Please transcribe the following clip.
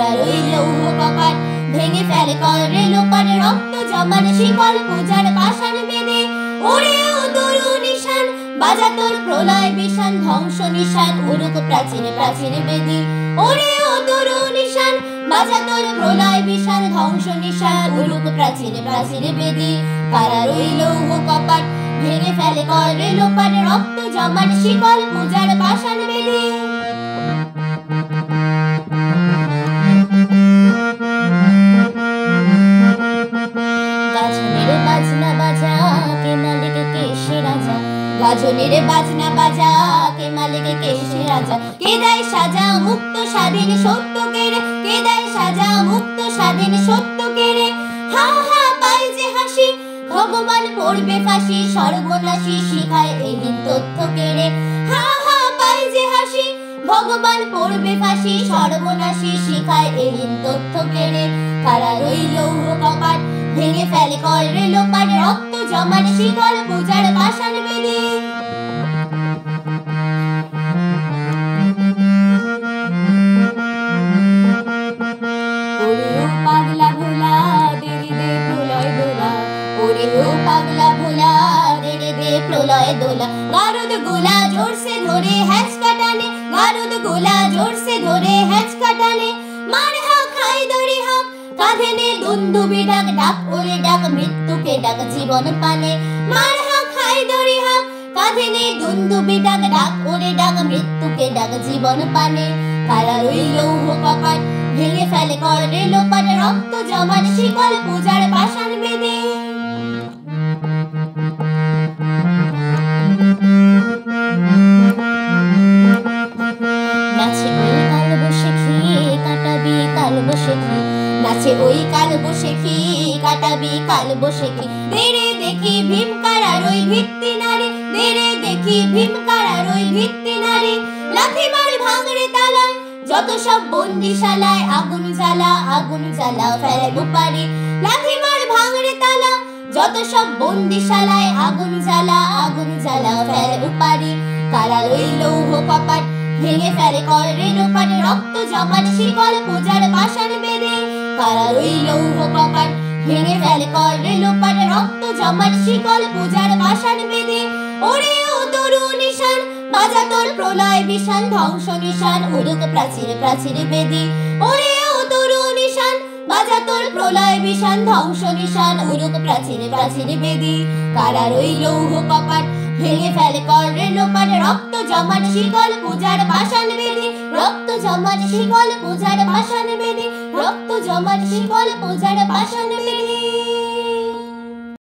কারার ওই লৌহ কপাট ভেঙে ফেলে করে লোপার রক্ত জমার শিকল পূজার পাষাণ বেদে। ওরে ও তরু নিশান বাজা তোর প্রলয় বিষান ধ্বংস নিশান উড়ুক প্রাচীরে প্রাচীরে বেদে। ওরে ও তরু নিশান বাজা তোর প্রলয় বিষান ধ্বংস নিশান উড়ুক প্রাচীরে প্রাচীরে বেদে। কারার ওই লৌহ কপাট ভেঙে ফেলে করে লোপার রক্ত জমার শিকল পূজার পাষাণ বেদে। গাজনের বাজনা বাজা কে মালিক কে সে রাজা, গাজনের বাজনা বাজা কে মালিক কে সে রাজা। কে দেয় সাজা মুক্ত স্বাধীন সত্য কেড়ে, কে দেয় সাজা মুক্ত স্বাধীন সত্য কেড়ে। হা হা পাই যে হাসি ভগবান পড়বে ফাঁসি সর্বনাশী শিখায় এই তথ্য কেড়ে। হা হা পাই যে হাসি ভগবান পড়বে ফাঁসি সর্বনাশী শিখায় এই তথ্য কেড়ে। কারার ওই লৌহ কপাট ভেঙে ফেলে করে লোপার রক্ত জমার শিকল পূজার পাষাণ বেদে। ওরে ও পাগলা ভোলা দেরি দে প্রলয় দোলা, ওরে ও পাগলা ভোলা দেরি দে প্রলয় দোলা। গারুদ গোলা জোর সে ধরে হ্যাচকা টানে, গারুদ গোলা জোর সে ধরে হ্যাচকা টানে। মার হাক খাই দড়ি হাক কাঁধে নে দুন্দুবি ডাক, ডাক ওরে ডাক মৃত্যুকে ডাক জীবন পানে। মার হাক খাই দড়ি হাক কাঁধে নে দুন্দুবি ডাক, ডাক ওরে ডাক মৃত্যুকে ডাক জীবন পানে। কারার ওই লৌহ কপাট ভেঙে ফেলে করে লোপার রক্ত জমার শিকল পূজার পাষাণ বেদে। নাচে ওই কাল বসেখি কাটাবি কাল বসেখি, নাচে ওই কাল বসেখি কাটাবি কাল বসেখি। দেরে দেখি ভীম কারার ওই ভিত্তি নারী, দেরে দেখি ভীম কারার ওই ভিত্তি নারী। লাথি মার ভাঙড়ে তালা যত সব বন্দিশালায় আগুন জ্বালা, আগুন জ্বালা ফেলে পারি। লাথি মার ভাঙড়ে তালা যত সব বন্দিশালায় আগুন জ্বালা, আগুন জ্বালা ফেলে পারি। কারার ওই লৌহ কপাট ভেঙে ফেলে করে লোপার রক্ত জমার শিকল পূজার পাষাণ বেদে। কারার ওই লৌহ কপাট ভেঙে ফেলে করে লোপার রক্ত জমার শিকল পূজার পাষাণ বেদে। ওরে ও তরু নিশান বাজা তোর প্রলয় বিষান ধ্বংস নিশান উড়ুক প্রাচীরে প্রাচীরে বেদে। ওরে ও তরু নিশান বাজা তোর প্রলয় বিষান ধ্বংস নিশান উড়ুক প্রাচীরে প্রাচীরে বেদে। কারার ওই লৌহ কপাট ভেঙে ফেলে করে লোপার রক্ত জমার শিকল পূজার পাষাণ বেদে। রক্ত জমার শিকল পূজার পাষাণ বেদে, রক্ত জমার শিকল পূজার পাষাণ বেদে।